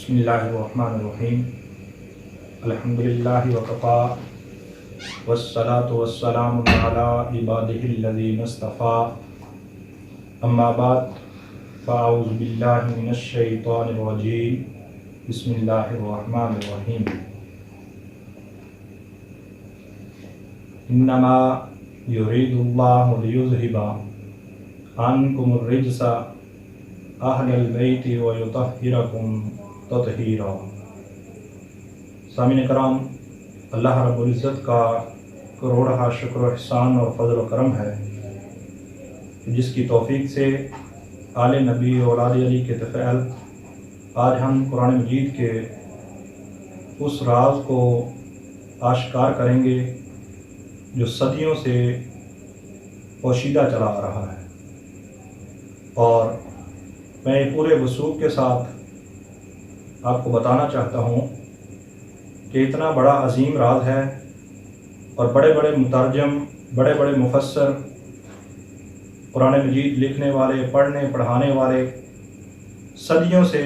بسم اللہ الرحمن الرحیم الحمدللہ وکفا والصلاة والسلام علی عبادہ الذین اصطفیٰ اما بعد فاعوذ باللہ من الشیطان الرجیم بسم اللہ الرحمن الرحیم انما یرید اللہ لیذہب عنکم الرجس اہل البیت ویطہرکم تطہیرا۔ سامعین کرام، اللہ رب العزت کا کروڑہ شکر و احسان اور فضل و کرم ہے جس کی توفیق سے آل نبی اور اولاد علی کے طفیل آج ہم قرآن مجید کے اس راز کو آشکار کریں گے جو صدیوں سے پوشیدہ چلا آ رہا ہے، اور میں پورے وثوق کے ساتھ آپ کو بتانا چاہتا ہوں کہ اتنا بڑا عظیم راز ہے، اور بڑے بڑے مترجم، بڑے بڑے مفسر، قرآن مجید لکھنے والے، پڑھنے پڑھانے والے صدیوں سے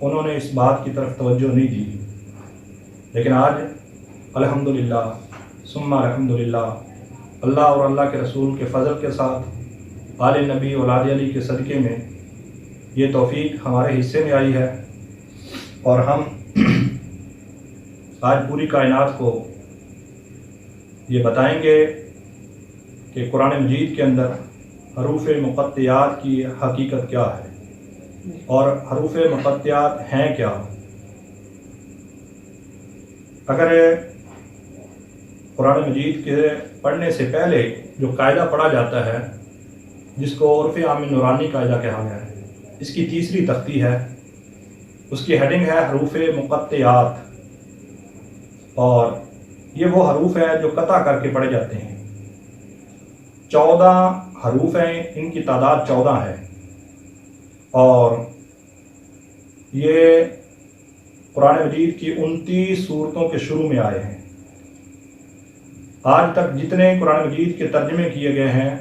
انہوں نے اس بات کی طرف توجہ نہیں دی، لیکن آج الحمدللہ ثم الحمدللہ اللہ اور اللہ کے رسول کے فضل کے ساتھ آل نبی اولاد علی کے صدقے میں یہ توفیق ہمارے حصے میں آئی ہے، اور ہم آج پوری کائنات کو یہ بتائیں گے کہ قرآن مجید کے اندر حروف مقطعات کی حقیقت کیا ہے اور حروف مقطعات ہیں کیا۔ اگر قرآن مجید کے پڑھنے سے پہلے جو قاعدہ پڑھا جاتا ہے جس کو عرف عام نورانی قاعدہ کہا گیا ہے، اس کی تیسری تختی ہے، اس کی ہیڈنگ ہے حروف مقطعات، اور یہ وہ حروف ہیں جو قطع کر کے پڑھے جاتے ہیں۔ 14 حروف ہیں، ان کی تعداد 14 ہے، اور یہ قرآن مجید کی 29 سورتوں کے شروع میں آئے ہیں۔ آج تک جتنے قرآن مجید کے ترجمے کیے گئے ہیں،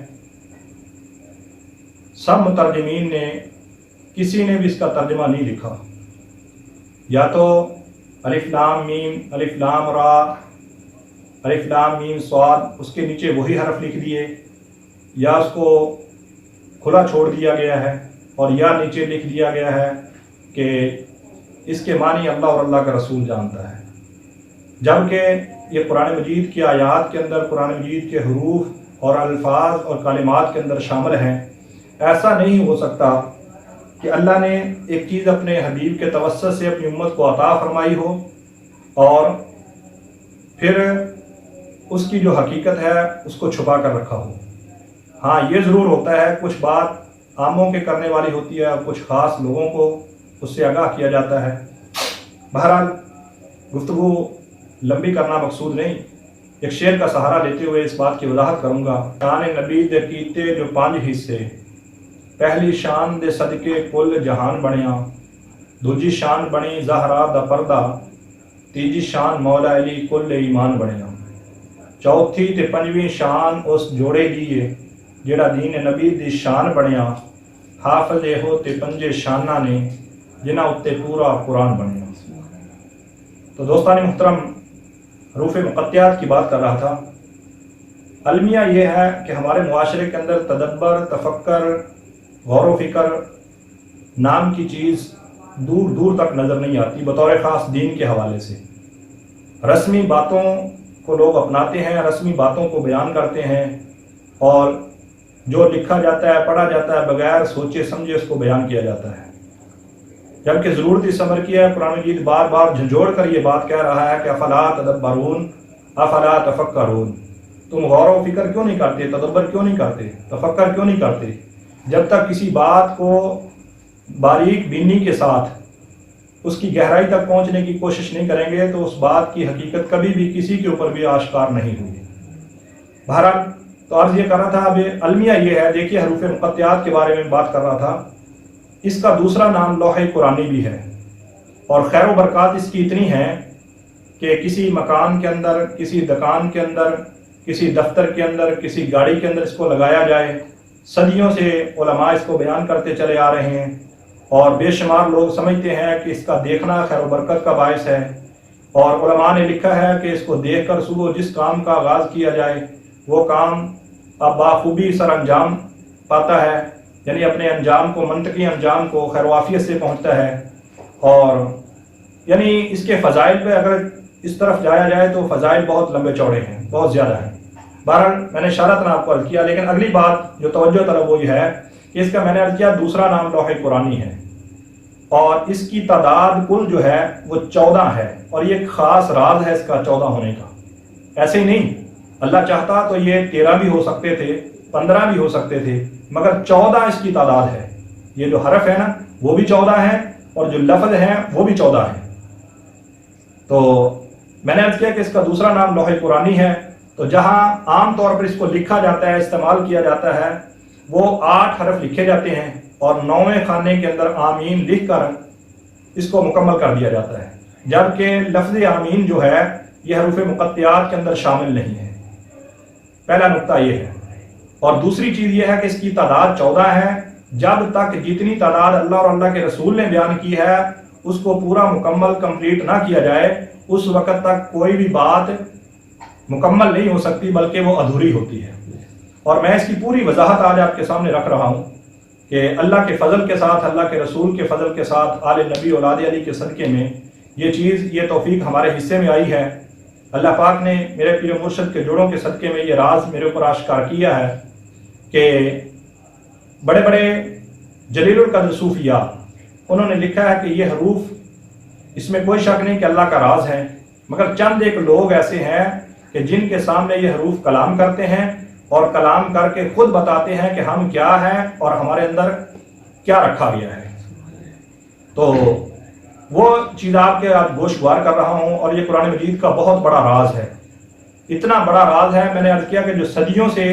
سب مترجمین نے کسی نے بھی اس کا ترجمہ نہیں لکھا، یا تو الف لام میم، الف لام را، الف لام میم صاد، اس کے نیچے وہی حرف لکھ دیے، یا اس کو کھلا چھوڑ دیا گیا ہے، اور یا نیچے لکھ دیا گیا ہے کہ اس کے معنی اللہ اور اللہ کا رسول جانتا ہے، جبکہ یہ قرآن مجید کی آیات کے اندر، قرآن مجید کے حروف اور الفاظ اور کلمات کے اندر شامل ہیں۔ ایسا نہیں ہو سکتا کہ اللہ نے ایک چیز اپنے حبیب کے توسط سے اپنی امت کو عطا فرمائی ہو اور پھر اس کی جو حقیقت ہے اس کو چھپا کر رکھا ہو۔ ہاں، یہ ضرور ہوتا ہے، کچھ بات عاموں کے کرنے والی ہوتی ہے اور کچھ خاص لوگوں کو اس سے آگاہ کیا جاتا ہے۔ بہرحال گفتگو لمبی کرنا مقصود نہیں، ایک شعر کا سہارا لیتے ہوئے اس بات کی وضاحت کروں گا۔ شان نبی دے کیتے جو 5 حصے، پہلی شان دے صدقے کل جہان بنیا، دوجی شان بنی زہرا دا پردہ، تیجی شان مولا علی کل ایمان بنیا، چوتھی تے 5ویں شان اس جوڑے دیے جیڑا دین نبی دی شان بنیا، حافظ ہو تے 5 شانہ نے جنہ اتے پورا قرآن بنیا۔ تو دوستان محترم، حروف مقطعات کی بات کر رہا تھا۔ المیہ یہ ہے کہ ہمارے معاشرے کے اندر تدبر، تفکر، غور و فکر نام کی چیز دور دور تک نظر نہیں آتی، بطور خاص دین کے حوالے سے۔ رسمی باتوں کو لوگ اپناتے ہیں، رسمی باتوں کو بیان کرتے ہیں، اور جو لکھا جاتا ہے، پڑھا جاتا ہے، بغیر سوچے سمجھے اس کو بیان کیا جاتا ہے، جبکہ ضرورت اس امر کی ہے۔ قرآن مجید بار بار جھنجھوڑ کر یہ بات کہہ رہا ہے کہ افلا تدبرون افلا تفکرون، تم غور و فکر کیوں نہیں کرتے، تدبر کیوں نہیں کرتے، تفکر کیوں نہیں کرتے؟ جب تک کسی بات کو باریک بینی کے ساتھ اس کی گہرائی تک پہنچنے کی کوشش نہیں کریں گے تو اس بات کی حقیقت کبھی بھی کسی کے اوپر بھی آشکار نہیں ہوگی۔ بہرحال تو عرض یہ کر رہا تھا، اب المیہ یہ ہے، دیکھیے حروف مقطعات کے بارے میں بات کر رہا تھا، اس کا دوسرا نام لوح قرآنی بھی ہے، اور خیر و برکات اس کی اتنی ہیں کہ کسی مکان کے اندر، کسی دکان کے اندر، کسی دفتر کے اندر، کسی گاڑی کے اندر اس کو لگایا جائے، صدیوں سے علماء اس کو بیان کرتے چلے آ رہے ہیں، اور بے شمار لوگ سمجھتے ہیں کہ اس کا دیکھنا خیر و برکت کا باعث ہے، اور علماء نے لکھا ہے کہ اس کو دیکھ کر صبح جس کام کا آغاز کیا جائے وہ کام اب بخوبی سر انجام پاتا ہے، یعنی اپنے انجام کو، منطقی انجام کو خیر و عافیت سے پہنچتا ہے۔ اور یعنی اس کے فضائل پہ اگر اس طرف جایا جائے تو فضائل بہت لمبے چوڑے ہیں، بہت زیادہ ہیں۔ بہرحال میں نے اشارتاً آپ کو عرض کیا، لیکن اگلی بات جو توجہ طلب وہ یہ ہے کہ اس کا میں نے عرض کیا دوسرا نام لوح قرآنی ہے، اور اس کی تعداد کل جو ہے وہ 14 ہے، اور یہ ایک خاص راز ہے اس کا 14 ہونے کا۔ ایسے ہی نہیں، اللہ چاہتا تو یہ 13 بھی ہو سکتے تھے، 15 بھی ہو سکتے تھے، مگر 14 اس کی تعداد ہے۔ یہ جو حرف ہے نا وہ بھی 14 ہے، اور جو لفظ ہیں وہ بھی 14 ہیں۔ تو میں نے عرض کیا کہ اس کا دوسرا نام لوح قرآنی ہے۔ تو جہاں عام طور پر اس کو لکھا جاتا ہے، استعمال کیا جاتا ہے، وہ 8 حرف لکھے جاتے ہیں، اور 9ویں خانے کے اندر آمین لکھ کر اس کو مکمل کر دیا جاتا ہے، جبکہ لفظ آمین جو ہے یہ حروف مقطعات کے اندر شامل نہیں ہے۔ پہلا نقطہ یہ ہے۔ اور دوسری چیز یہ ہے کہ اس کی تعداد 14 ہے۔ جب تک جتنی تعداد اللہ اور اللہ کے رسول نے بیان کی ہے اس کو پورا مکمل کمپلیٹ نہ کیا جائے، اس وقت تک کوئی بھی بات مکمل نہیں ہو سکتی، بلکہ وہ ادھوری ہوتی ہے۔ اور میں اس کی پوری وضاحت آج آپ کے سامنے رکھ رہا ہوں کہ اللہ کے فضل کے ساتھ، اللہ کے رسول کے فضل کے ساتھ، آل نبی اولاد علی کے صدقے میں یہ چیز، یہ توفیق ہمارے حصے میں آئی ہے۔ اللہ پاک نے میرے پیر مرشد کے جوڑوں کے صدقے میں یہ راز میرے اوپر آشکار کیا ہے کہ بڑے بڑے جلیل القدر صوفیاء انہوں نے لکھا ہے کہ یہ حروف، اس میں کوئی شک نہیں کہ اللہ کا راز ہے، مگر چند ایک لوگ ایسے ہیں کہ جن کے سامنے یہ حروف کلام کرتے ہیں، اور کلام کر کے خود بتاتے ہیں کہ ہم کیا ہیں اور ہمارے اندر کیا رکھا گیا ہے۔ تو وہ چیز آپ کے آج گوشوار کر رہا ہوں، اور یہ قرآن مجید کا بہت بڑا راز ہے۔ اتنا بڑا راز ہے، میں نے عرض کیا کہ جو صدیوں سے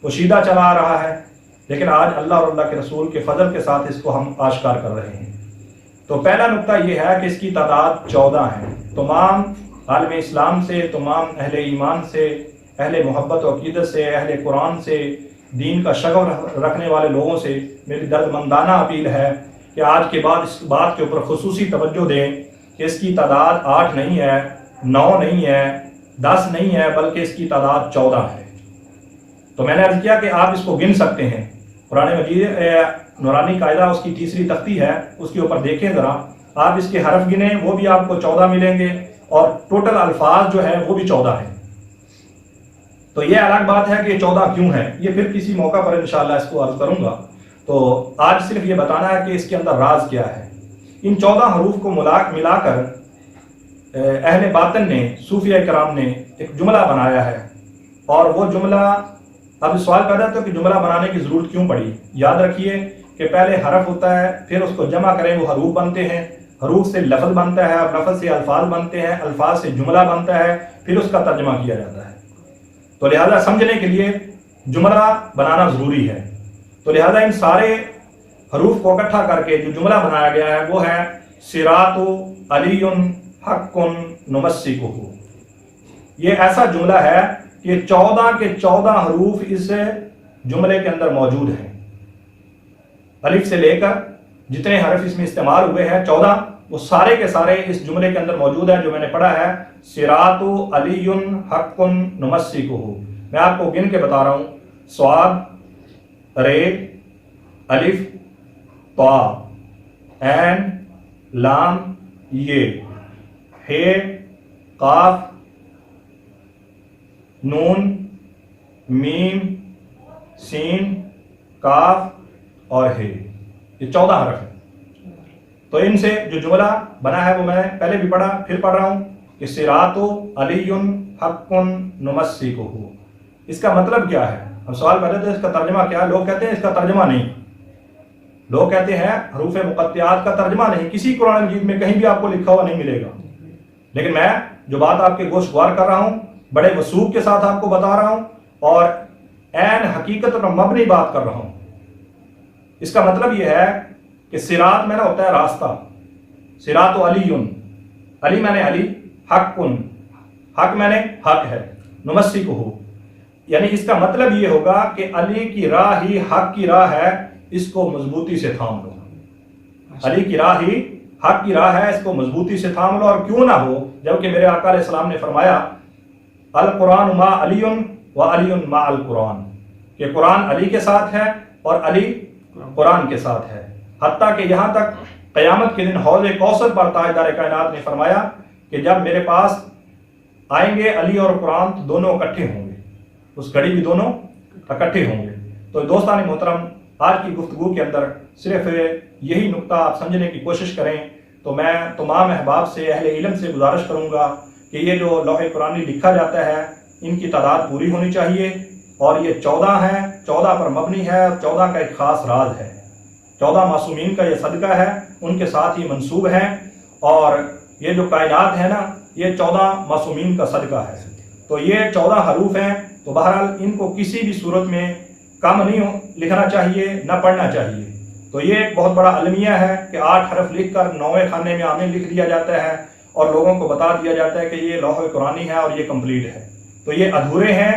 پوشیدہ چلا آ رہا ہے، لیکن آج اللہ اور اللہ کے رسول کے فضل کے ساتھ اس کو ہم آشکار کر رہے ہیں۔ تو پہلا نقطہ یہ ہے کہ اس کی تعداد 14 ہے۔ تمام عالم اسلام سے، تمام اہل ایمان سے، اہل محبت و عقیدت سے، اہل قرآن سے، دین کا شغف رکھنے والے لوگوں سے میری درد مندانہ اپیل ہے کہ آج کے بعد اس بات کے اوپر خصوصی توجہ دیں کہ اس کی تعداد 8 نہیں ہے، 9 نہیں ہے، 10 نہیں ہے، بلکہ اس کی تعداد 14 ہے۔ تو میں نے عرض کیا کہ آپ اس کو گن سکتے ہیں۔ قرآن مجید نورانی قاعدہ اس کی تیسری تختی ہے، اس کے اوپر دیکھیں ذرا، آپ اس کے حرف گنیں، وہ بھی آپ کو 14 ملیں گے، اور ٹوٹل الفاظ جو ہیں وہ بھی 14 ہیں۔ تو یہ الگ بات ہے کہ یہ 14 کیوں ہے، یہ پھر کسی موقع پر انشاءاللہ اس کو عرض کروں گا۔ تو آج صرف یہ بتانا ہے کہ اس کے اندر راز کیا ہے۔ ان 14 حروف کو ملا کر اہل باطن نے، صوفیہ کرام نے ایک جملہ بنایا ہے، اور وہ جملہ، اب سوال پیدا ہوتا ہے کہ جملہ بنانے کی ضرورت کیوں پڑی۔ یاد رکھیے کہ پہلے حرف ہوتا ہے، پھر اس کو جمع کریں وہ حروف بنتے ہیں، حروف سے لفظ بنتا ہے، اب لفظ سے الفاظ بنتے ہیں، الفاظ سے جملہ بنتا ہے، پھر اس کا ترجمہ کیا جاتا ہے۔ تو لہذا سمجھنے کے لیے جملہ بنانا ضروری ہے۔ تو لہذا ان سارے حروف کو اکٹھا کر کے جو جملہ بنایا گیا ہے وہ ہے صراط علی حق نمسکہ۔ یہ ایسا جملہ ہے کہ 14 کے 14 حروف اس جملے کے اندر موجود ہیں۔ الف سے لے کر جتنے حرف اس میں استعمال ہوئے ہیں 14، وہ سارے کے سارے اس جملے کے اندر موجود ہیں جو میں نے پڑھا ہے، صراط علی حق نمسکہ۔ میں آپ کو گن کے بتا رہا ہوں، صاد، رے، الف، طا، عین، لام، یہ، ہے، قاف، نون، میم، سین، کاف اور ہے۔ یہ 14 حرف ہیں۔ تو ان سے جو جملہ بنا ہے وہ میں نے پہلے بھی پڑھا، پھر پڑھ رہا ہوں کہ صراط علی حق نمسکہ۔ اس کا مطلب کیا ہے؟ ہم سوال پیدا تھے اس کا ترجمہ کیا ہے؟ لوگ کہتے ہیں اس کا ترجمہ نہیں، لوگ کہتے ہیں حروف مقطعات کا ترجمہ نہیں، کسی قرآن مجید میں کہیں بھی آپ کو لکھا ہوا نہیں ملے گا۔ لیکن میں جو بات آپ کے گوشوار کر رہا ہوں، بڑے وثوق کے ساتھ آپ کو بتا رہا ہوں، اور عین حقیقت پر مبنی بات کر رہا ہوں۔ اس کا مطلب یہ ہے کہ صراط میں نہ ہوتا ہے راستہ، صراط علی، علی میں نے علی، حق، حق میں نے حق ہے، نمسکہ، یعنی اس کا مطلب یہ ہوگا کہ علی کی راہ ہی حق کی راہ ہے، اس کو مضبوطی سے تھام لو۔ علی کی راہ ہی حق کی راہ ہے، اس کو مضبوطی سے تھام لو، اور کیوں نہ ہو جبکہ میرے آقا علیہ السلام نے فرمایا القرآن ما علی و علی ما القرآن، کہ قرآن علی کے ساتھ ہے اور علی قرآن کے ساتھ ہے، حتیٰ کہ یہاں تک قیامت کے دن حوض کوثر پر تاجدار کائنات نے فرمایا کہ جب میرے پاس آئیں گے علی اور قرآن تو دونوں اکٹھے ہوں گے، اس گھڑی بھی دونوں اکٹھے ہوں گے۔ تو دوستان محترم، آج کی گفتگو کے اندر صرف یہی نقطہ آپ سمجھنے کی کوشش کریں تو میں تمام احباب سے، اہل علم سے گزارش کروں گا کہ یہ جو لوح قرآنی لکھا جاتا ہے ان کی تعداد پوری ہونی چاہیے، اور یہ 14 ہیں، 14 پر مبنی ہے، اور 14 کا ایک خاص راز ہے۔ 14 معصومین کا یہ صدقہ ہے، ان کے ساتھ ہی منسوب ہیں، اور یہ جو کائنات ہے نا یہ 14 معصومین کا صدقہ ہے۔ تو یہ 14 حروف ہیں، تو بہرحال ان کو کسی بھی صورت میں کم نہیں لکھنا چاہیے، نہ پڑھنا چاہیے۔ تو یہ ایک بہت بڑا المیہ ہے کہ 8 حرف لکھ کر 9ویں خانے میں آمین لکھ دیا جاتا ہے اور لوگوں کو بتا دیا جاتا ہے کہ یہ لوح قرآنی ہے اور یہ کمپلیٹ ہے۔ تو یہ ادھورے ہیں،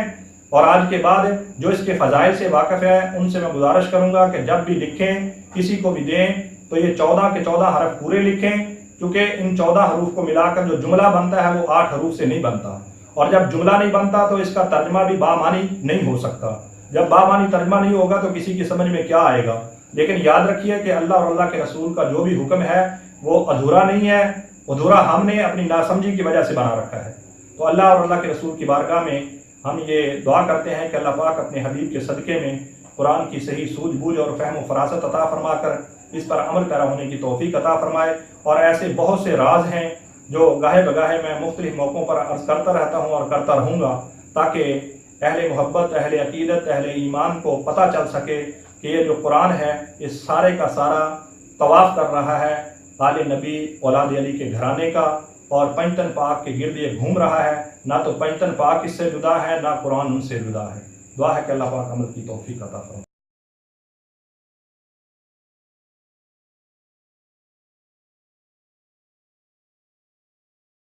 اور آج کے بعد جو اس کے فضائل سے واقف ہے ان سے میں گزارش کروں گا کہ جب بھی لکھیں، کسی کو بھی دیں، تو یہ 14 کے 14 حرف پورے لکھیں، کیونکہ ان 14 حروف کو ملا کر جو جملہ بنتا ہے وہ 8 حروف سے نہیں بنتا، اور جب جملہ نہیں بنتا تو اس کا ترجمہ بھی بامعنی نہیں ہو سکتا۔ جب بامعنی ترجمہ نہیں ہوگا تو کسی کی سمجھ میں کیا آئے گا؟ لیکن یاد رکھیے کہ اللہ اور اللہ کے رسول کا جو بھی حکم ہے وہ ادھورا نہیں ہے، ادھورا ہم نے اپنی ناسمجھی کی وجہ سے بنا رکھا ہے۔ تو اللہ اور اللہ کے رسول کی بارگاہ میں ہم یہ دعا کرتے ہیں کہ اللہ پاک اپنے حبیب کے صدقے میں قرآن کی صحیح سوجھ بوجھ اور فہم و فراست عطا فرما کر اس پر عمل پیرا ہونے کی توفیق عطا فرمائے۔ اور ایسے بہت سے راز ہیں جو گاہے بگاہے میں مختلف موقعوں پر عرض کرتا رہتا ہوں اور کرتا رہوں گا، تاکہ اہل محبت، اہل عقیدت، اہل ایمان کو پتہ چل سکے کہ یہ جو قرآن ہے اس سارے کا سارا طواف کر رہا ہے آل نبی اولاد علی کے گھرانے کا، اور پنجتن پاک کے گرد یہ گھوم رہا ہے، نہ تو پنجتن پاک اس سے جدا ہے، نہ قرآن ان سے جدا ہے۔ دعا ہے کہ اللہ پاک عمل کی توفیق عطا فرمائے۔